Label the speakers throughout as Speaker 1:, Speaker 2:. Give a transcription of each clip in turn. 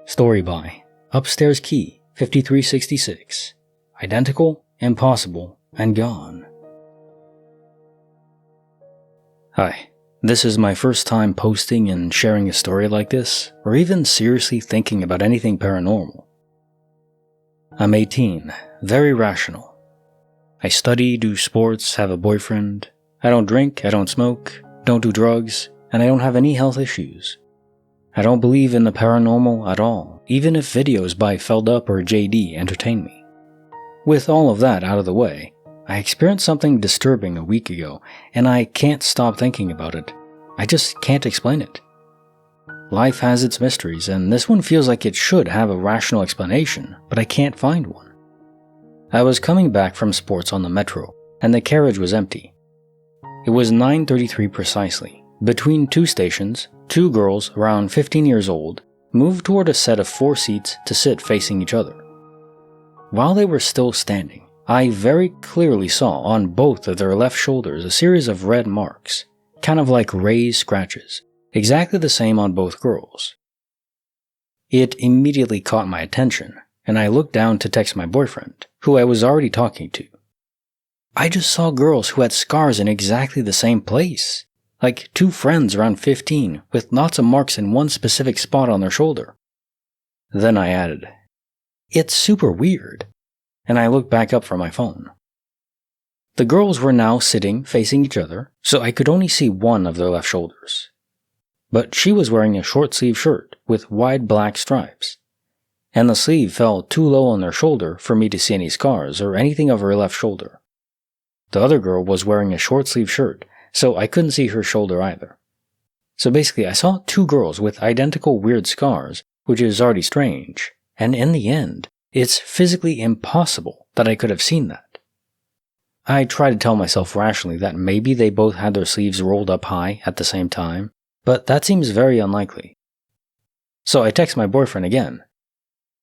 Speaker 1: Story by Upstairs Key 5366. Identical, impossible, and gone. Hi, this is my first time posting and sharing a story like this, or even seriously thinking about anything paranormal. I'm 18, very rational. I study, do sports, have a boyfriend. I don't drink, I don't smoke, don't do drugs, and I don't have any health issues. I don't believe in the paranormal at all, even if videos by Feldup or JD entertain me. With all of that out of the way, I experienced something disturbing a week ago, and I can't stop thinking about it. I just can't explain it. Life has its mysteries, and this one feels like it should have a rational explanation, but I can't find one. I was coming back from sports on the metro, and the carriage was empty. It was 9:33 precisely. Between two stations, two girls around 15 years old moved toward a set of 4 seats to sit facing each other. While they were still standing, I very clearly saw on both of their left shoulders a series of red marks, kind of like raised scratches, exactly the same on both girls. It immediately caught my attention, and I looked down to text my boyfriend, who I was already talking to. I just saw girls who had scars in exactly the same place. Like 2 friends around 15 with lots of marks in one specific spot on their shoulder. Then I added, "It's super weird," and I looked back up from my phone. The girls were now sitting facing each other, so I could only see one of their left shoulders. But she was wearing a short-sleeved shirt with wide black stripes, and the sleeve fell too low on their shoulder for me to see any scars or anything of her left shoulder. The other girl was wearing a short-sleeved shirt, so I couldn't see her shoulder either. So basically, I saw 2 girls with identical weird scars, which is already strange, and in the end, it's physically impossible that I could have seen that. I tried to tell myself rationally that maybe they both had their sleeves rolled up high at the same time, but that seems very unlikely. So I text my boyfriend again.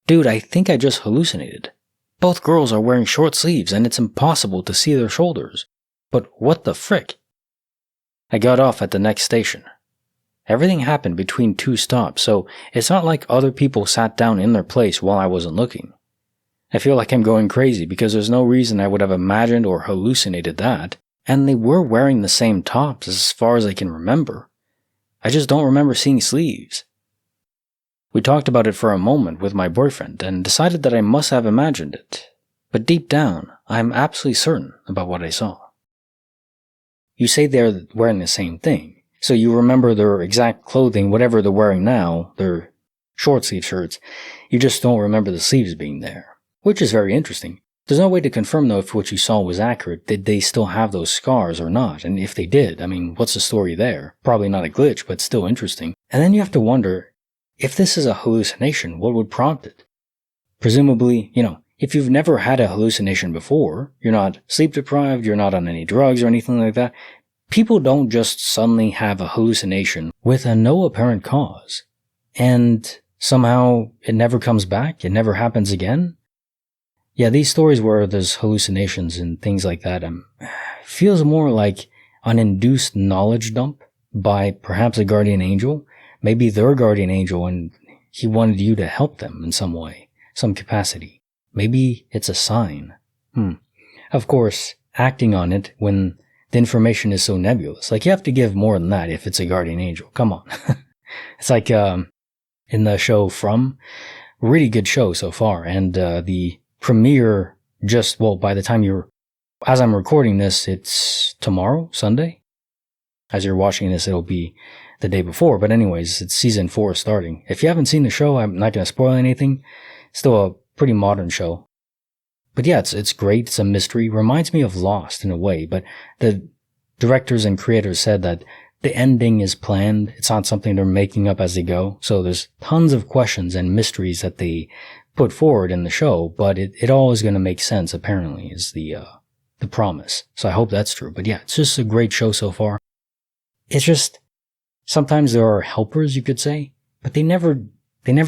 Speaker 1: "Dude, I think I just hallucinated. Both girls are wearing short sleeves and it's impossible to see their shoulders. But what the frick?" I got off at the next station. Everything happened between 2 stops, so it's not like other people sat down in their place while I wasn't looking. I feel like I'm going crazy because there's no reason I would have imagined or hallucinated that, and they were wearing the same tops as far as I can remember. I just don't remember seeing sleeves. We talked about it for a moment with my boyfriend and decided that I must have imagined it, but deep down, I'm absolutely certain about what I saw. You say they're wearing the same thing, so you remember their exact clothing, whatever they're wearing now, their short-sleeve shirts. You just don't remember the sleeves being there, which is very interesting. There's no way to confirm though if what you saw was accurate. Did they still have those scars or not? And if they did, I mean, what's the story there? Probably not a glitch, but still interesting. And then you have to wonder, if this is a hallucination, what would prompt it? Presumably, if you've never had a hallucination before, you're not sleep deprived, you're not on any drugs or anything like that, people don't just suddenly have a hallucination with no apparent cause. And somehow it never comes back, it never happens again. Yeah, these stories where there's hallucinations and things like that feels more like an induced knowledge dump by perhaps a guardian angel, maybe their guardian angel, and he wanted you to help them in some way, some capacity. Maybe it's a sign. Of course, acting on it when the information is so nebulous. Like, you have to give more than that if it's a guardian angel. Come on. It's like in the show From. Really good show so far. And the premiere by the time as I'm recording this, it's tomorrow, Sunday. As you're watching this, it'll be the day before. But anyways, it's season 4 starting. If you haven't seen the show, I'm not going to spoil anything. It's still a pretty modern show. But yeah, it's great. It's a mystery. Reminds me of Lost in a way, but the directors and creators said that the ending is planned. It's not something they're making up as they go. So there's tons of questions and mysteries that they put forward in the show, but it all is going to make sense, apparently, is the promise. So I hope that's true. But yeah, it's just a great show so far. It's just, sometimes there are helpers, you could say, but they never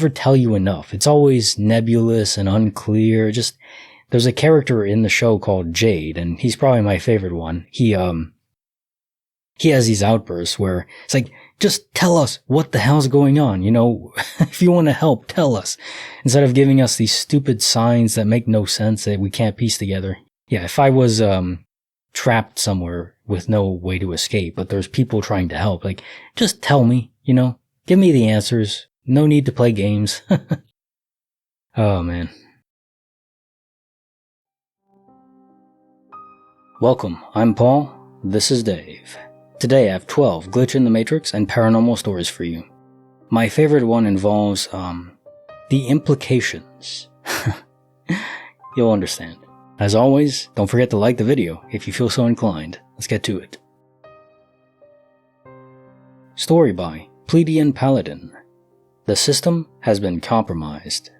Speaker 1: tell you enough. It's always nebulous and unclear. There's a character in the show called Jade, and he's probably my favorite one. he has these outbursts where it's like, just tell us what the hell's going on, if you want to help, tell us, instead of giving us these stupid signs that make no sense that we can't piece together. Yeah, if I was trapped somewhere with no way to escape, but there's people trying to help, like, just tell me, give me the answers, no need to play games. Oh man. Welcome, I'm Paul, this is Dave. Today I have 12 Glitch in the Matrix and paranormal stories for you. My favorite one involves, the implications. You'll understand. As always, don't forget to like the video if you feel so inclined. Let's get to it. Story by Pleiadian Paladin. The system has been compromised.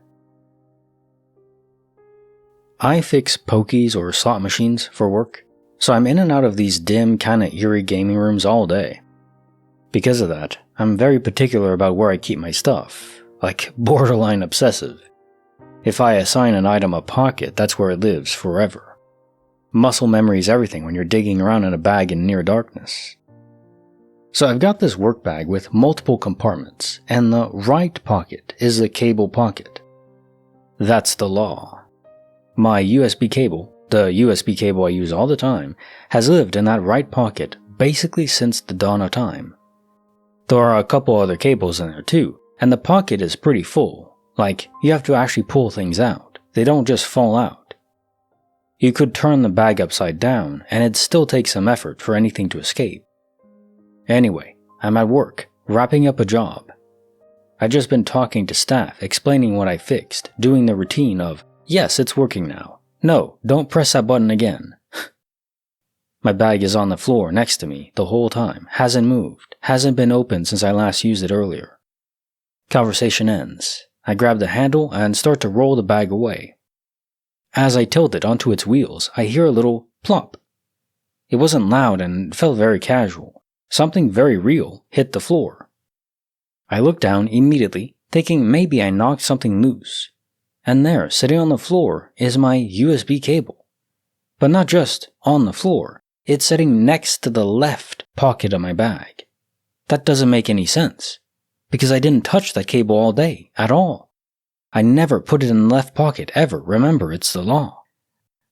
Speaker 1: I fix pokies or slot machines for work, so I'm in and out of these dim, kinda eerie gaming rooms all day. Because of that, I'm very particular about where I keep my stuff, like borderline obsessive. If I assign an item a pocket, that's where it lives forever. Muscle memory is everything when you're digging around in a bag in near darkness. So I've got this work bag with multiple compartments, and the right pocket is the cable pocket. That's the law. My USB cable, the USB cable I use all the time, has lived in that right pocket basically since the dawn of time. There are a couple other cables in there too, and the pocket is pretty full, like you have to actually pull things out, they don't just fall out. You could turn the bag upside down and it'd still take some effort for anything to escape. Anyway, I'm at work, wrapping up a job. I'd just been talking to staff, explaining what I fixed, doing the routine of, yes, it's working now. No, don't press that button again. My bag is on the floor next to me the whole time, hasn't moved, hasn't been opened since I last used it earlier. Conversation ends. I grab the handle and start to roll the bag away. As I tilt it onto its wheels, I hear a little plop. It wasn't loud and felt very casual. Something very real hit the floor. I look down immediately, thinking maybe I knocked something loose. And there, sitting on the floor, is my USB cable. But not just on the floor, it's sitting next to the left pocket of my bag. That doesn't make any sense, because I didn't touch that cable all day, at all. I never put it in the left pocket, ever, remember, it's the law.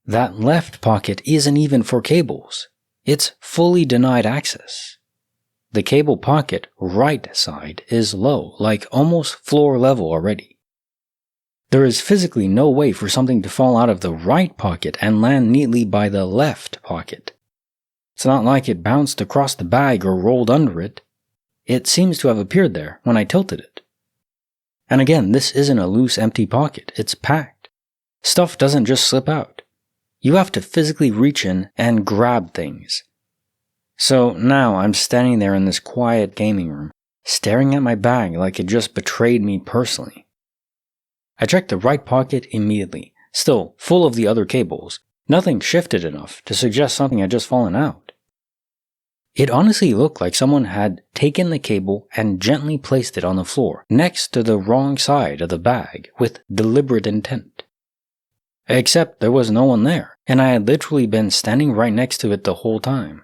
Speaker 1: That left pocket isn't even for cables. It's fully denied access. The cable pocket right side is low, like almost floor level already. There is physically no way for something to fall out of the right pocket and land neatly by the left pocket. It's not like it bounced across the bag or rolled under it. It seems to have appeared there when I tilted it. And again, this isn't a loose empty pocket, it's packed. Stuff doesn't just slip out. You have to physically reach in and grab things. So now I'm standing there in this quiet gaming room, staring at my bag like it just betrayed me personally. I checked the right pocket immediately, still full of the other cables. Nothing shifted enough to suggest something had just fallen out. It honestly looked like someone had taken the cable and gently placed it on the floor next to the wrong side of the bag with deliberate intent. Except there was no one there, and I had literally been standing right next to it the whole time.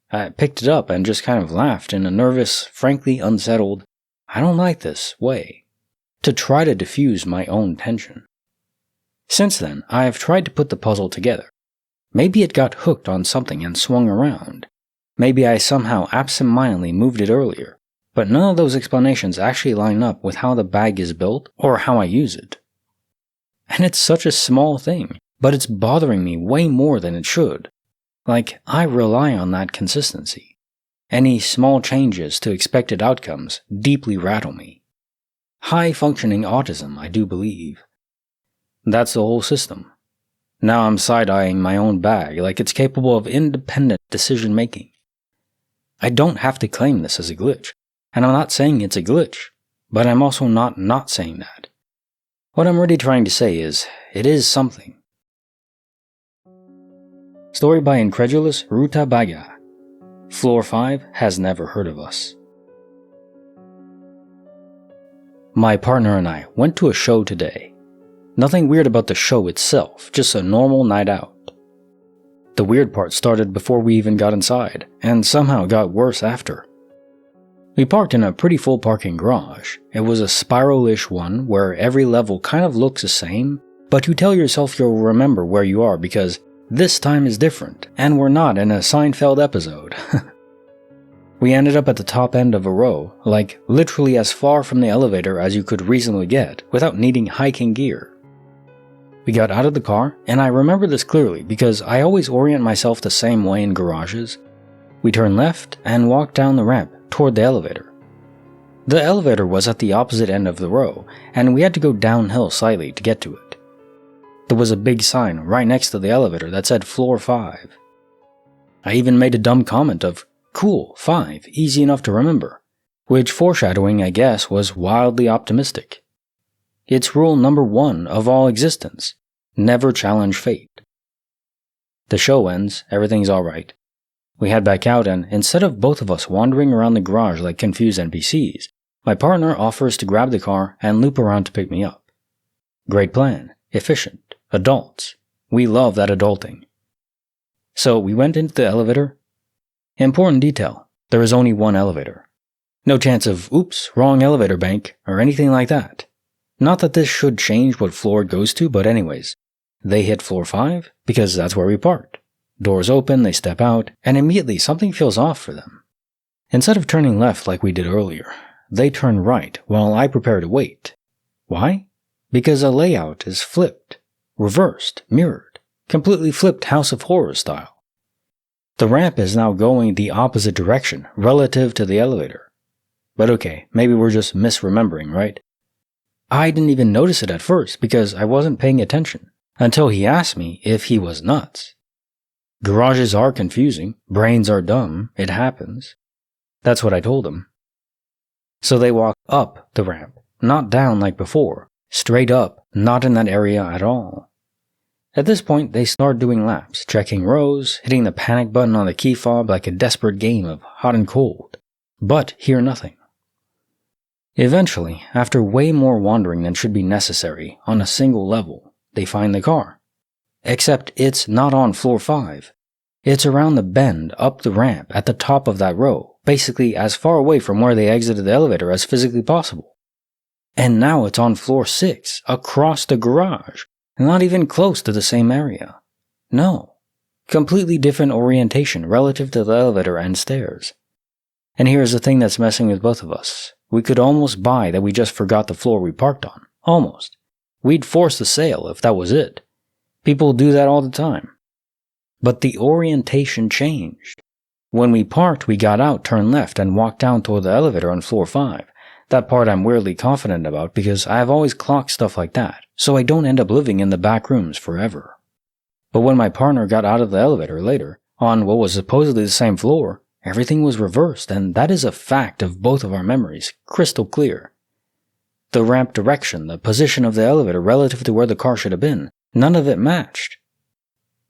Speaker 1: I picked it up and just kind of laughed in a nervous, frankly unsettled, I don't like this way, to try to diffuse my own tension. Since then, I have tried to put the puzzle together. Maybe it got hooked on something and swung around. Maybe I somehow absentmindedly moved it earlier, but none of those explanations actually line up with how the bag is built or how I use it. And it's such a small thing, but it's bothering me way more than it should. Like, I rely on that consistency. Any small changes to expected outcomes deeply rattle me. High-functioning autism, I do believe. That's the whole system. Now I'm side-eyeing my own bag like it's capable of independent decision-making. I don't have to claim this as a glitch, and I'm not saying it's a glitch, but I'm also not saying that. What I'm really trying to say is, it is something. Story by Incredulous Ruta Baga. Floor 5 has never heard of us. My partner and I went to a show today. Nothing weird about the show itself, just a normal night out. The weird part started before we even got inside, and somehow got worse after. We parked in a pretty full parking garage. It was a spiral-ish one where every level kind of looks the same, but you tell yourself you'll remember where you are because this time is different, and we're not in a Seinfeld episode. We ended up at the top end of a row, like literally as far from the elevator as you could reasonably get without needing hiking gear. We got out of the car, and I remember this clearly because I always orient myself the same way in garages. We turned left and walked down the ramp toward the elevator. The elevator was at the opposite end of the row, and we had to go downhill slightly to get to it. There was a big sign right next to the elevator that said floor 5. I even made a dumb comment of, "Cool, 5, easy enough to remember," which foreshadowing, I guess, was wildly optimistic. It's rule number 1 of all existence: never challenge fate. The show ends, everything's alright. We head back out, and instead of both of us wandering around the garage like confused NPCs, my partner offers to grab the car and loop around to pick me up. Great plan, efficient, adults. We love that adulting. So we went into the elevator. Important detail, there is only one elevator. No chance of, oops, wrong elevator bank, or anything like that. Not that this should change what floor it goes to, but anyways, they hit floor 5 because that's where we parked. Doors open, they step out, and immediately something feels off for them. Instead of turning left like we did earlier, they turn right while I prepare to wait. Why? Because a layout is flipped, reversed, mirrored, completely flipped House of Horrors style. The ramp is now going the opposite direction relative to the elevator. But okay, maybe we're just misremembering, right? I didn't even notice it at first because I wasn't paying attention until he asked me if he was nuts. Garages are confusing, brains are dumb, it happens. That's what I told him. So they walk up the ramp, not down like before, straight up, not in that area at all. At this point, they start doing laps, checking rows, hitting the panic button on the key fob like a desperate game of hot and cold, but hear nothing. Eventually, after way more wandering than should be necessary on a single level, they find the car. Except it's not on floor 5. It's around the bend up the ramp at the top of that row, basically as far away from where they exited the elevator as physically possible. And now it's on floor 6, across the garage, not even close to the same area. No. Completely different orientation relative to the elevator and stairs. And here's the thing that's messing with both of us. We could almost buy that we just forgot the floor we parked on. Almost. We'd force the sale if that was it. People do that all the time. But the orientation changed. When we parked, we got out, turned left, and walked down toward the elevator on floor 5. That part I'm weirdly confident about because I've always clocked stuff like that, so I don't end up living in the back rooms forever. But when my partner got out of the elevator later, on what was supposedly the same floor, everything was reversed, and that is a fact of both of our memories, crystal clear. The ramp direction, the position of the elevator relative to where the car should have been, none of it matched.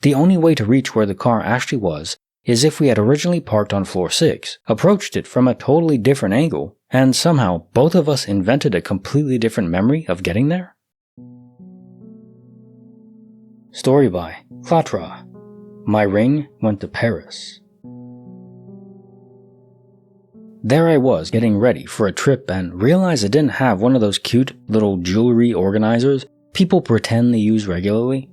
Speaker 1: The only way to reach where the car actually was is if we had originally parked on floor 6, approached it from a totally different angle, and somehow both of us invented a completely different memory of getting there? Story by Clatra. My ring went to Paris. There I was getting ready for a trip and realized I didn't have one of those cute little jewelry organizers people pretend they use regularly.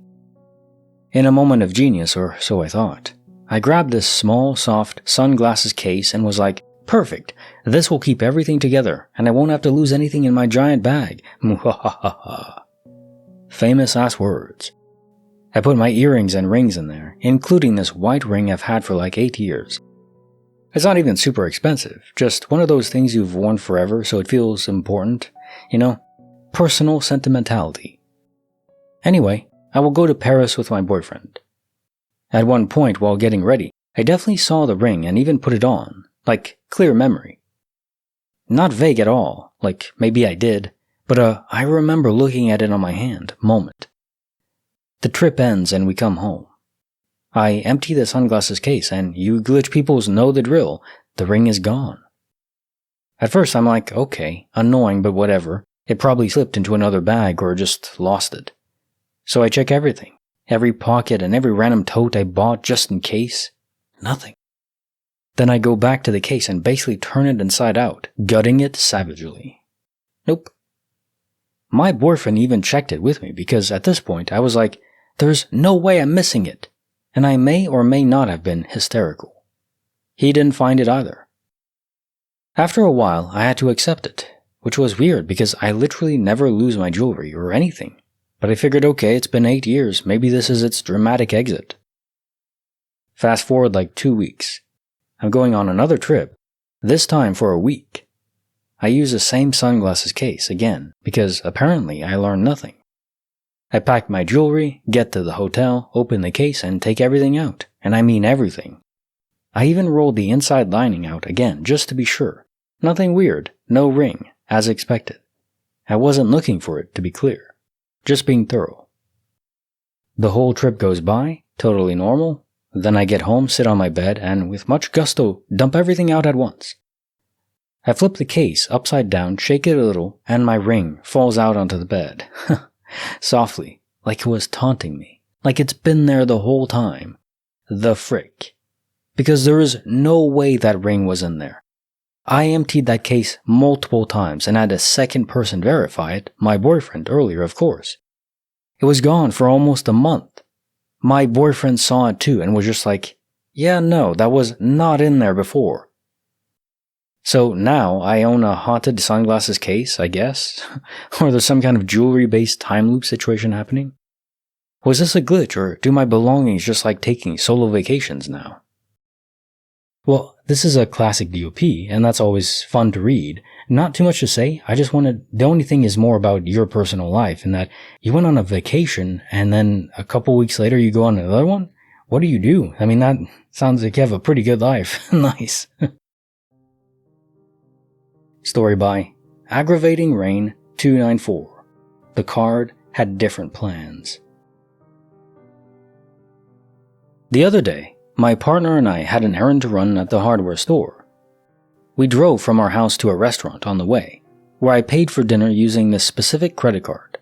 Speaker 1: In a moment of genius, or so I thought, I grabbed this small, soft sunglasses case and was like, perfect, this will keep everything together and I won't have to lose anything in my giant bag. Muhahaha. Famous ass words. I put my earrings and rings in there, including this white ring I've had for like 8 years. It's not even super expensive, just one of those things you've worn forever so it feels important, you know, personal sentimentality. Anyway, I will go to Paris with my boyfriend. At one point while getting ready, I definitely saw the ring and even put it on, like clear memory. Not vague at all, like maybe I did, but I remember looking at it on my hand moment. The trip ends and we come home. I empty the sunglasses case and you glitch peoples know the drill, the ring is gone. At first I'm like, okay, annoying but whatever, it probably slipped into another bag or just lost it. So I check everything. Every pocket and every random tote I bought just in case? Nothing. Then I go back to the case and basically turn it inside out, gutting it savagely. Nope. My boyfriend even checked it with me because at this point I was like, there's no way I'm missing it, and I may or may not have been hysterical. He didn't find it either. After a while, I had to accept it, which was weird because I literally never lose my jewelry or anything. But I figured, okay, it's been 8 years, maybe this is its dramatic exit. Fast forward like 2 weeks. I'm going on another trip, this time for a week. I use the same sunglasses case again, because apparently I learned nothing. I pack my jewelry, get to the hotel, open the case, and take everything out, and I mean everything. I even rolled the inside lining out again, just to be sure. Nothing weird, no ring, as expected. I wasn't looking for it, to be clear. Just being thorough. The whole trip goes by, totally normal. Then I get home, sit on my bed, and with much gusto, dump everything out at once. I flip the case upside down, shake it a little, and my ring falls out onto the bed. Softly, like it was taunting me. Like it's been there the whole time. The frick. Because there is no way that ring was in there. I emptied that case multiple times and had a second person verify it, my boyfriend earlier, of course. It was gone for almost a month. My boyfriend saw it too and was just like, yeah, no, that was not in there before. So now I own a haunted sunglasses case, I guess? Or there's some kind of jewelry-based time loop situation happening? Was this a glitch, or do my belongings just like taking solo vacations now? Well, this is a classic DOP, and that's always fun to read. Not too much to say, the only thing is more about your personal life, in that you went on a vacation, and then a couple weeks later you go on another one? What do you do? I mean, that sounds like you have a pretty good life. Nice. Story by Aggravating Rain 294. The card had different plans. The other day, my partner and I had an errand to run at the hardware store. We drove from our house to a restaurant on the way, where I paid for dinner using this specific credit card.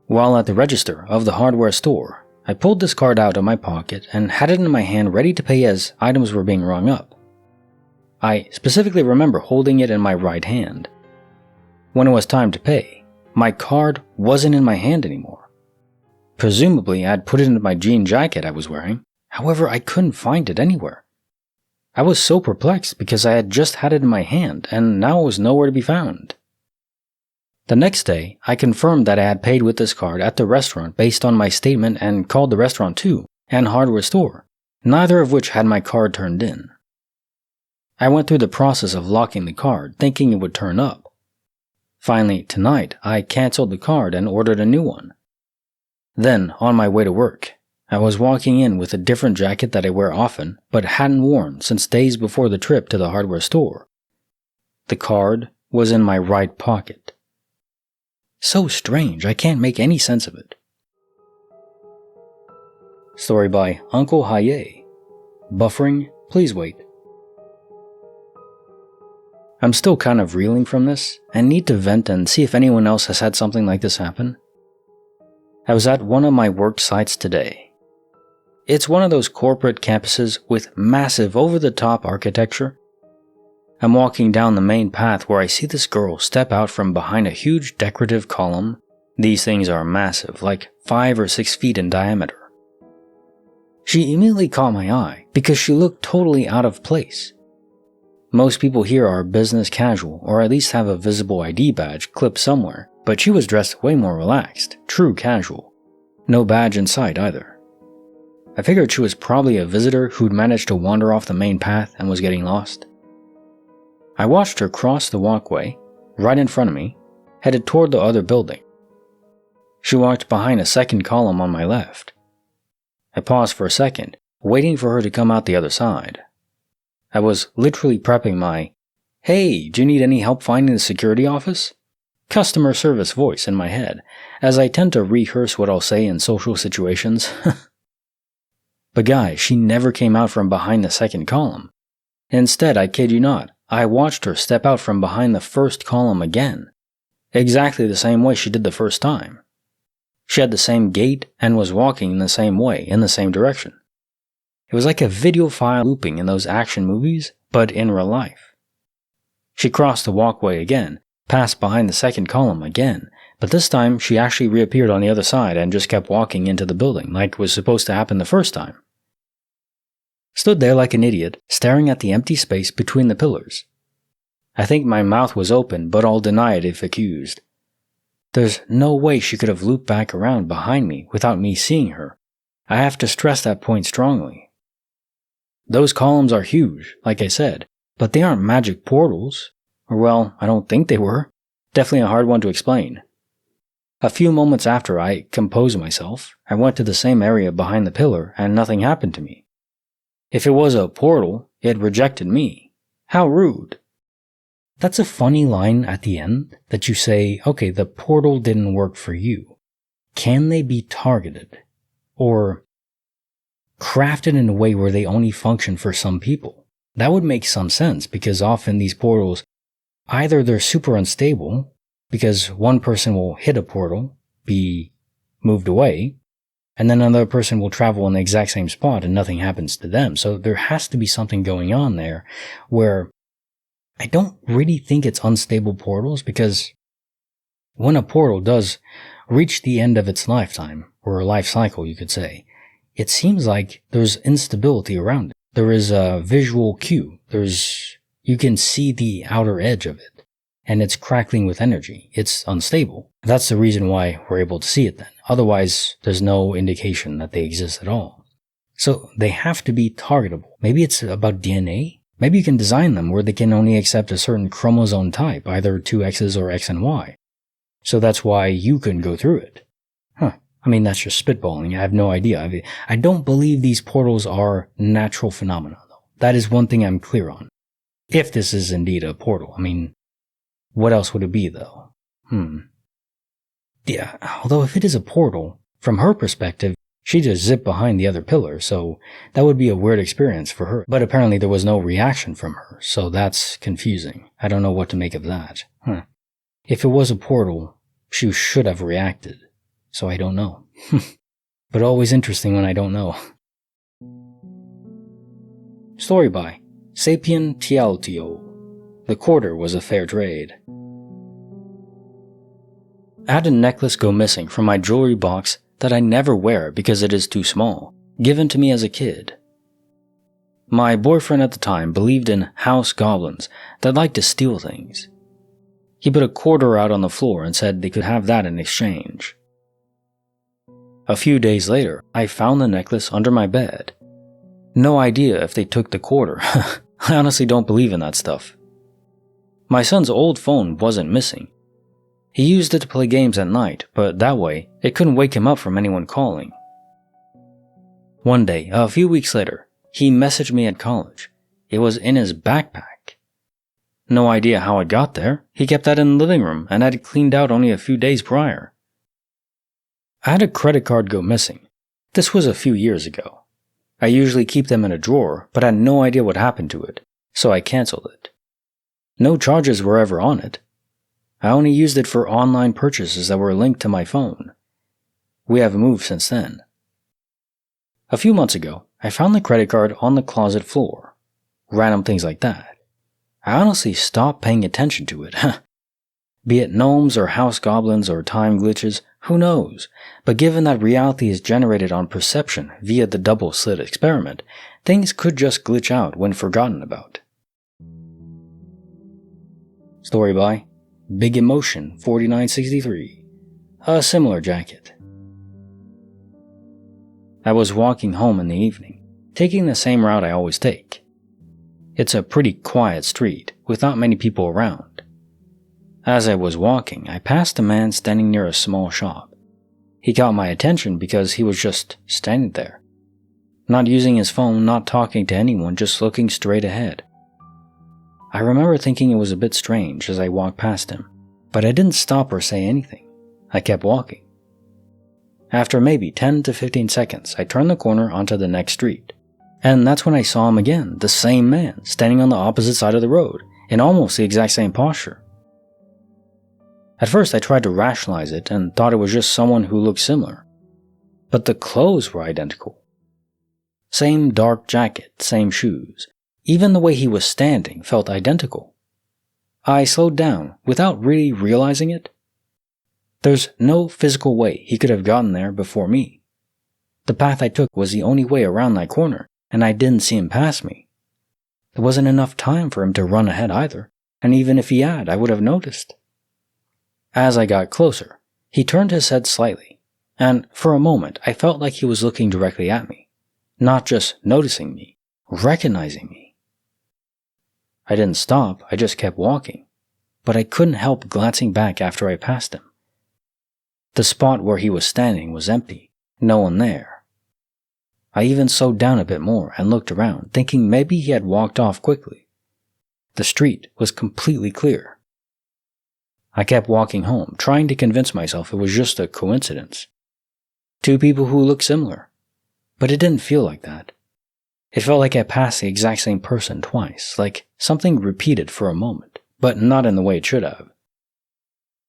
Speaker 1: While at the register of the hardware store, I pulled this card out of my pocket and had it in my hand ready to pay as items were being rung up. I specifically remember holding it in my right hand. When it was time to pay, my card wasn't in my hand anymore. Presumably, I'd put it into my jean jacket I was wearing. However, I couldn't find it anywhere. I was so perplexed because I had just had it in my hand and now it was nowhere to be found. The next day, I confirmed that I had paid with this card at the restaurant based on my statement and called the restaurant too, and hardware store, neither of which had my card turned in. I went through the process of locking the card, thinking it would turn up. Finally, tonight, I canceled the card and ordered a new one. Then, on my way to work, I was walking in with a different jacket that I wear often, but hadn't worn since days before the trip to the hardware store. The card was in my right pocket. So strange, I can't make any sense of it. Story by Uncle Haye. Buffering, please wait. I'm still kind of reeling from this, and need to vent and see if anyone else has had something like this happen. I was at one of my work sites today. It's one of those corporate campuses with massive over-the-top architecture. I'm walking down the main path where I see this girl step out from behind a huge decorative column. These things are massive, like 5 or 6 feet in diameter. She immediately caught my eye because she looked totally out of place. Most people here are business casual or at least have a visible ID badge clipped somewhere, but she was dressed way more relaxed, true casual. No badge in sight either. I figured she was probably a visitor who'd managed to wander off the main path and was getting lost. I watched her cross the walkway, right in front of me, headed toward the other building. She walked behind a second column on my left. I paused for a second, waiting for her to come out the other side. I was literally prepping my, "Hey, do you need any help finding the security office?" customer service voice in my head, as I tend to rehearse what I'll say in social situations. But guys, she never came out from behind the second column. Instead, I kid you not, I watched her step out from behind the first column again. Exactly the same way she did the first time. She had the same gait and was walking in the same way, in the same direction. It was like a video file looping in those action movies, but in real life. She crossed the walkway again, passed behind the second column again, but this time she actually reappeared on the other side and just kept walking into the building like was supposed to happen the first time. Stood there like an idiot, staring at the empty space between the pillars. I think my mouth was open, but I'll deny it if accused. There's no way she could have looped back around behind me without me seeing her. I have to stress that point strongly. Those columns are huge, like I said, but they aren't magic portals. Or well, I don't think they were. Definitely a hard one to explain. A few moments after I composed myself, I went to the same area behind the pillar and nothing happened to me. If it was a portal, it rejected me. How rude. That's a funny line at the end that you say, okay, the portal didn't work for you. Can they be targeted? Or crafted in a way where they only function for some people? That would make some sense because often these portals, either they're super unstable because one person will hit a portal, be moved away, and then another person will travel in the exact same spot and nothing happens to them. So there has to be something going on there where I don't really think it's unstable portals because when a portal does reach the end of its lifetime, or a life cycle you could say, it seems like there's instability around it. There is a visual cue. You can see the outer edge of it, and it's crackling with energy. It's unstable. That's the reason why we're able to see it then. Otherwise, there's no indication that they exist at all. So they have to be targetable. Maybe it's about DNA. Maybe you can design them where they can only accept a certain chromosome type, either two X's or X and Y. So that's why you couldn't go through it. I mean, that's just spitballing. I have no idea. I don't believe these portals are natural phenomena, though. That is one thing I'm clear on. If this is indeed a portal, I mean, what else would it be, though? Yeah, although if it is a portal, from her perspective, she just zipped behind the other pillar, so that would be a weird experience for her. But apparently there was no reaction from her, so that's confusing. I don't know what to make of that. If it was a portal, she should have reacted. So I don't know. But always interesting when I don't know. Story by Sapien Tialtio. The quarter was a fair trade. I had a necklace go missing from my jewelry box that I never wear because it is too small, given to me as a kid. My boyfriend at the time believed in house goblins that like to steal things. He put a quarter out on the floor and said they could have that in exchange. A few days later, I found the necklace under my bed. No idea if they took the quarter. I honestly don't believe in that stuff. My son's old phone wasn't missing. He used it to play games at night, but that way, it couldn't wake him up from anyone calling. One day, a few weeks later, he messaged me at college. It was in his backpack. No idea how it got there. He kept that in the living room and had it cleaned out only a few days prior. I had a credit card go missing. This was a few years ago. I usually keep them in a drawer, but had no idea what happened to it, so I canceled it. No charges were ever on it. I only used it for online purchases that were linked to my phone. We have moved since then. A few months ago, I found the credit card on the closet floor. Random things like that. I honestly stopped paying attention to it. Be it gnomes or house goblins or time glitches, who knows? But given that reality is generated on perception via the double-slit experiment, things could just glitch out when forgotten about. Story by Big Emotion 4963. A similar jacket. I was walking home in the evening, taking the same route I always take. It's a pretty quiet street, with not many people around. As I was walking, I passed a man standing near a small shop. He caught my attention because he was just standing there. Not using his phone, not talking to anyone, just looking straight ahead. I remember thinking it was a bit strange as I walked past him, but I didn't stop or say anything. I kept walking. After maybe 10 to 15 seconds, I turned the corner onto the next street. And that's when I saw him again, the same man, standing on the opposite side of the road, in almost the exact same posture. At first I tried to rationalize it and thought it was just someone who looked similar. But the clothes were identical. Same dark jacket, same shoes. Even the way he was standing felt identical. I slowed down without really realizing it. There's no physical way he could have gotten there before me. The path I took was the only way around that corner, and I didn't see him pass me. There wasn't enough time for him to run ahead either, and even if he had, I would have noticed. As I got closer, he turned his head slightly, and for a moment I felt like he was looking directly at me, not just noticing me, recognizing me. I didn't stop, I just kept walking, but I couldn't help glancing back after I passed him. The spot where he was standing was empty, no one there. I even slowed down a bit more and looked around, thinking maybe he had walked off quickly. The street was completely clear. I kept walking home, trying to convince myself it was just a coincidence. Two people who looked similar. But it didn't feel like that. It felt like I passed the exact same person twice, like something repeated for a moment, but not in the way it should have.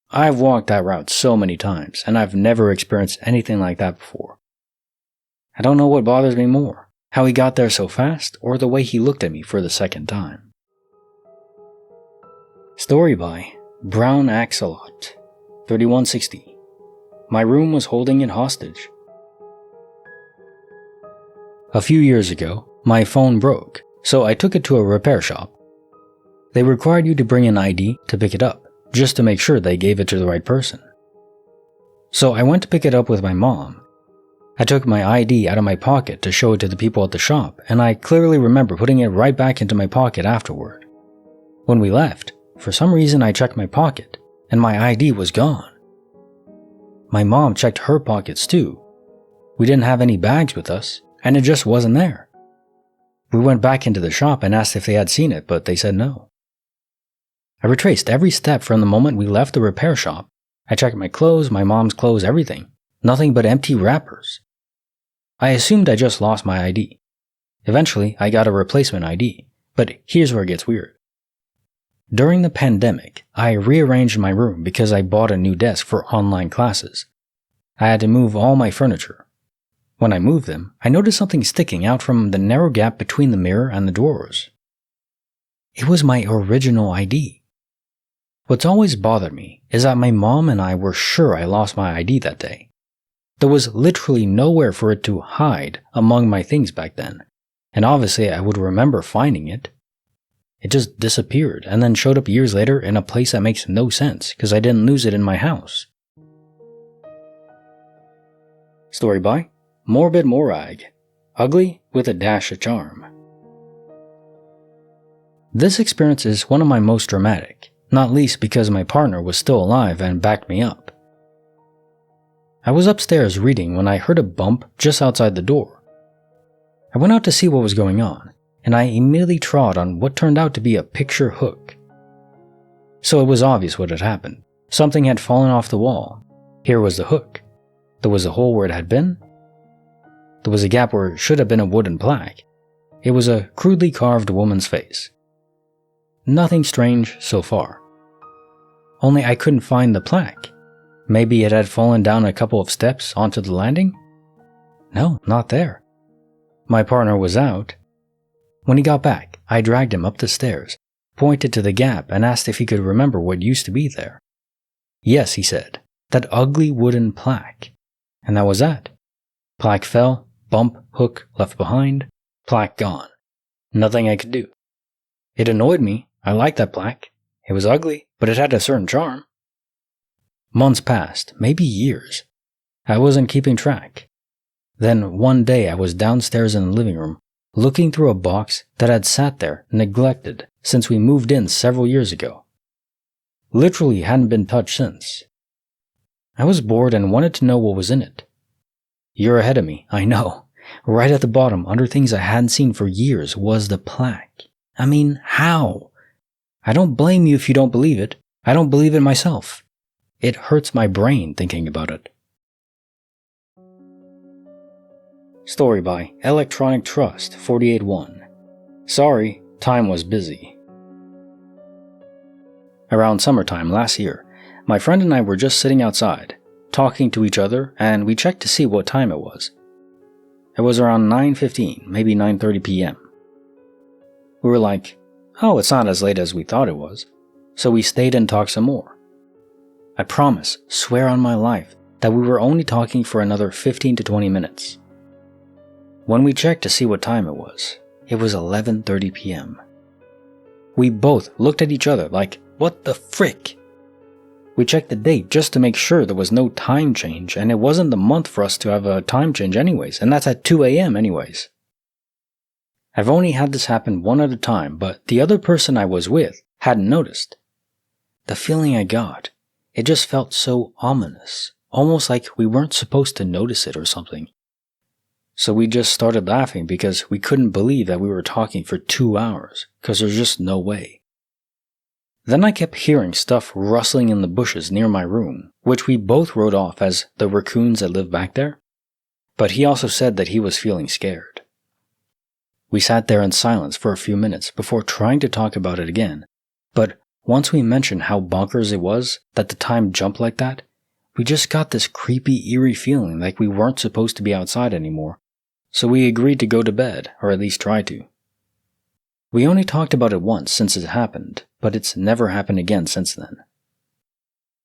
Speaker 1: I've walked that route so many times, and I've never experienced anything like that before. I don't know what bothers me more, how he got there so fast, or the way he looked at me for the second time. Story by Brown Axolot, 3160. My room was holding it hostage. A few years ago, my phone broke, so I took it to a repair shop. They required you to bring an ID to pick it up, just to make sure they gave it to the right person. So I went to pick it up with my mom. I took my ID out of my pocket to show it to the people at the shop, and I clearly remember putting it right back into my pocket afterward. When we left, for some reason I checked my pocket, and my ID was gone. My mom checked her pockets too. We didn't have any bags with us, and it just wasn't there. We went back into the shop and asked if they had seen it, but they said no. I retraced every step from the moment we left the repair shop. I checked my clothes, my mom's clothes, everything. Nothing but empty wrappers. I assumed I just lost my ID. Eventually, I got a replacement ID, but here's where it gets weird. During the pandemic, I rearranged my room because I bought a new desk for online classes. I had to move all my furniture. When I moved them, I noticed something sticking out from the narrow gap between the mirror and the drawers. It was my original ID. What's always bothered me is that my mom and I were sure I lost my ID that day. There was literally nowhere for it to hide among my things back then, and obviously I would remember finding it. It just disappeared and then showed up years later in a place that makes no sense because I didn't lose it in my house. Story by Morbid Morag, Ugly with a Dash of Charm. This experience is one of my most dramatic, not least because my partner was still alive and backed me up. I was upstairs reading when I heard a bump just outside the door. I went out to see what was going on, and I immediately trod on what turned out to be a picture hook. So it was obvious what had happened. Something had fallen off the wall. Here was the hook. There was a hole where it had been. There was a gap where it should have been a wooden plaque. It was a crudely carved woman's face. Nothing strange so far. Only I couldn't find the plaque. Maybe it had fallen down a couple of steps onto the landing? No, not there. My partner was out. When he got back, I dragged him up the stairs, pointed to the gap, and asked if he could remember what used to be there. Yes, he said, that ugly wooden plaque. And that was that. Plaque fell, bump, hook left behind, plaque gone. Nothing I could do. It annoyed me. I liked that plaque. It was ugly, but it had a certain charm. Months passed, maybe years. I wasn't keeping track. Then one day I was downstairs in the living room, looking through a box that had sat there, neglected, since we moved in several years ago. Literally hadn't been touched since. I was bored and wanted to know what was in it. You're ahead of me, I know. Right at the bottom, under things I hadn't seen for years, was the plaque. I mean, how? I don't blame you if you don't believe it. I don't believe it myself. It hurts my brain thinking about it. Story by Electronic Trust 48-1. Sorry, time was busy. Around summertime last year, My friend and I were just sitting outside, talking to each other, and we checked to see what time it was. It was around 9:15, maybe 9:30 p.m. We were like, oh, it's not as late as we thought it was. So we stayed and talked some more. I promise, swear on my life, that we were only talking for another 15 to 20 minutes. When we checked to see what time it was 11:30 p.m. We both looked at each other like, what the frick? We checked the date just to make sure there was no time change, and it wasn't the month for us to have a time change anyways, and that's at 2 a.m. anyways. I've only had this happen one at a time, but the other person I was with hadn't noticed. The feeling I got, it just felt so ominous, almost like we weren't supposed to notice it or something. So we just started laughing because we couldn't believe that we were talking for 2 hours, because there's just no way. Then I kept hearing stuff rustling in the bushes near my room, which we both wrote off as the raccoons that live back there. But he also said that he was feeling scared. We sat there in silence for a few minutes before trying to talk about it again, but once we mentioned how bonkers it was that the time jumped like that, we just got this creepy, eerie feeling like we weren't supposed to be outside anymore, so we agreed to go to bed, or at least try to. We only talked about it once since it happened, but it's never happened again since then.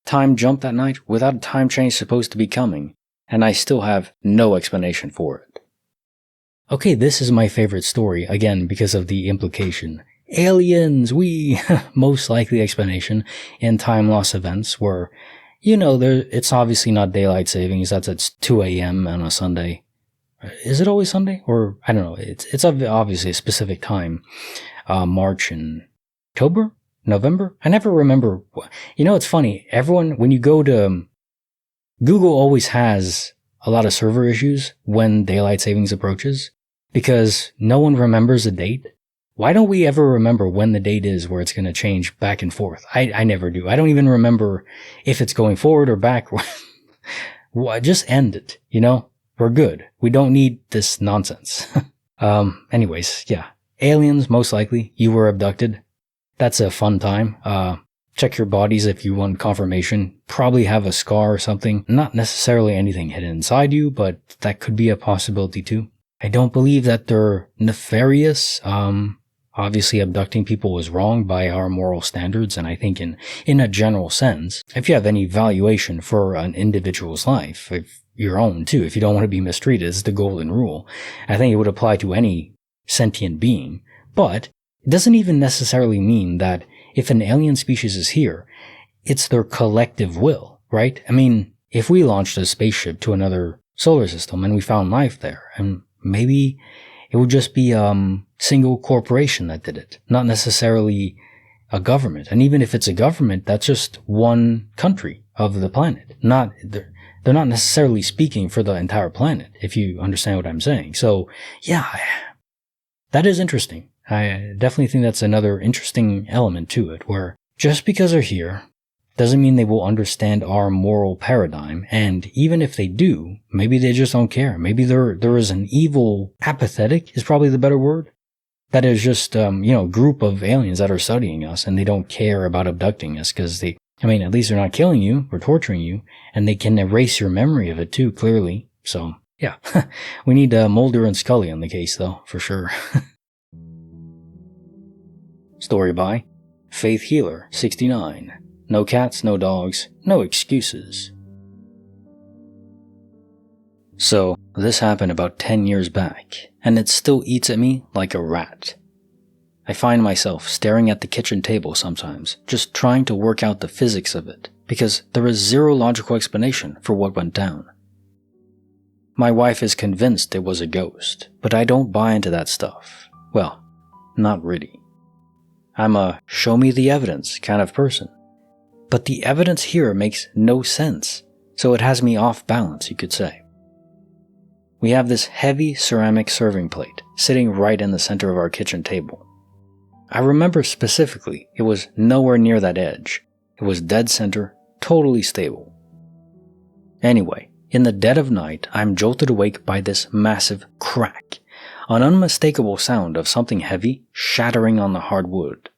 Speaker 1: Time jumped that night without a time change supposed to be coming, and I still have no explanation for it. Okay, this is my favorite story, again because of the implication. Aliens, most likely explanation in time loss events where, it's obviously not daylight savings, that's at 2 a.m. on a Sunday. Is it always Sunday? Or, I don't know, it's obviously a specific time. March and October? November? I never remember. It's funny, when you go to, Google always has a lot of server issues when daylight savings approaches, because no one remembers the date. Why don't we ever remember when the date is where it's going to change back and forth? I never do. I don't even remember if it's going forward or back. Just end it, We're good. We don't need this nonsense. Anyways, yeah. Aliens, most likely. You were abducted. That's a fun time. Check your bodies if you want confirmation. Probably have a scar or something. Not necessarily anything hidden inside you, but that could be a possibility too. I don't believe that they're nefarious. Obviously abducting people was wrong by our moral standards, and I think in a general sense, if you have any valuation for an individual's life, if your own too, if you don't want to be mistreated, it's the golden rule. I think it would apply to any sentient being, but it doesn't even necessarily mean that if an alien species is here, it's their collective will, right? I mean, if we launched a spaceship to another solar system and we found life there, and maybe it would just be single corporation that did it, not necessarily a government. And even if it's a government, that's just one country of the planet. They're not necessarily speaking for the entire planet, if you understand what I'm saying. So, yeah, that is interesting. I definitely think that's another interesting element to it, where just because they're here doesn't mean they will understand our moral paradigm, and even if they do, maybe they just don't care. Maybe there is an evil, apathetic is probably the better word, that is just, group of aliens that are studying us, and they don't care about abducting us, because at least they're not killing you or torturing you, and they can erase your memory of it too, clearly. So, yeah, we need Mulder and Scully on the case, though, for sure. Story by Faith Healer, 69. No cats, no dogs, no excuses. So, this happened about 10 years back, and it still eats at me like a rat. I find myself staring at the kitchen table sometimes, just trying to work out the physics of it, because there is zero logical explanation for what went down. My wife is convinced it was a ghost, but I don't buy into that stuff. Well, not really. I'm a show me the evidence kind of person. But the evidence here makes no sense, so it has me off balance, you could say. We have this heavy ceramic serving plate sitting right in the center of our kitchen table. I remember specifically it was nowhere near that edge. It was dead center, totally stable. Anyway, in the dead of night, I'm jolted awake by this massive crack, an unmistakable sound of something heavy shattering on the hard wood.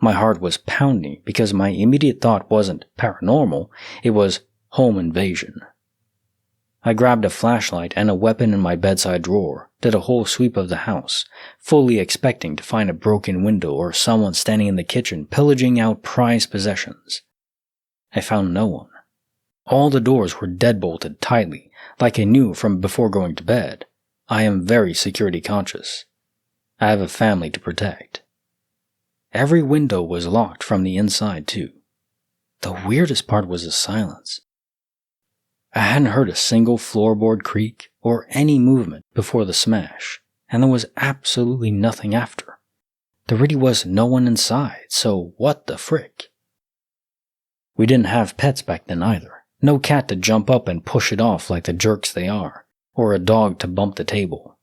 Speaker 1: My heart was pounding because my immediate thought wasn't paranormal, it was home invasion. I grabbed a flashlight and a weapon in my bedside drawer, did a whole sweep of the house, fully expecting to find a broken window or someone standing in the kitchen pillaging out prized possessions. I found no one. All the doors were deadbolted tightly, like I knew from before going to bed. I am very security conscious. I have a family to protect. Every window was locked from the inside too. The weirdest part was the silence. I hadn't heard a single floorboard creak or any movement before the smash, and there was absolutely nothing after. There really was no one inside, so what the frick? We didn't have pets back then either. No cat to jump up and push it off like the jerks they are, or a dog to bump the table.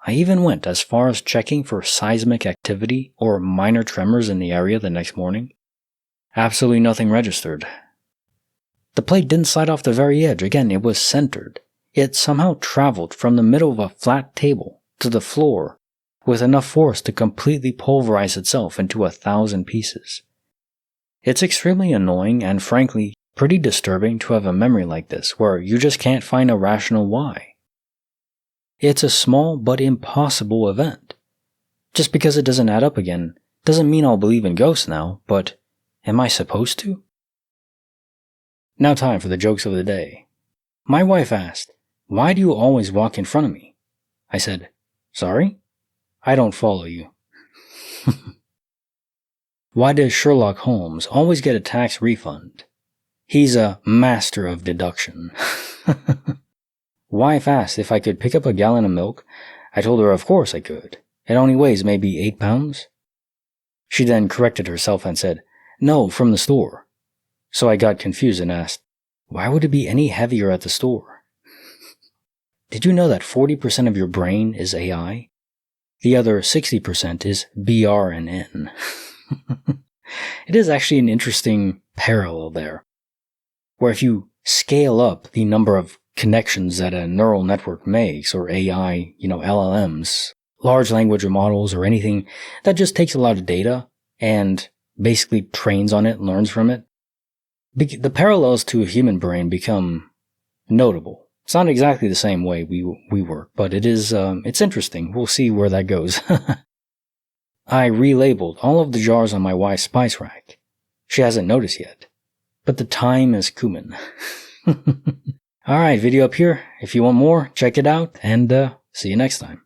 Speaker 1: I even went as far as checking for seismic activity or minor tremors in the area the next morning. Absolutely nothing registered. The plate didn't slide off the very edge. Again, it was centered. It somehow traveled from the middle of a flat table to the floor with enough force to completely pulverize itself into 1,000 pieces. It's extremely annoying and frankly pretty disturbing to have a memory like this where you just can't find a rational why. It's a small but impossible event. Just because it doesn't add up again doesn't mean I'll believe in ghosts now, but am I supposed to? Now time for the jokes of the day. My wife asked, "Why do you always walk in front of me?" I said, "Sorry? I don't follow you." Why does Sherlock Holmes always get a tax refund? He's a master of deduction. Wife asked if I could pick up a gallon of milk. I told her of course I could. It only weighs maybe 8 pounds. She then corrected herself and said, "No, from the store." So I got confused and asked, why would it be any heavier at the store? Did you know that 40% of your brain is AI? The other 60% is BR and N. It is actually an interesting parallel there, where if you scale up the number of connections that a neural network makes, or AI, LLMs, large language models, or anything that just takes a lot of data and basically trains on it, learns from it, the parallels to a human brain become notable. It's not exactly the same way we work, but it is, it's interesting. We'll see where that goes. I relabeled all of the jars on my wife's spice rack. She hasn't noticed yet, but the time is cumin. Alright, video up here. If you want more, check it out, and see you next time.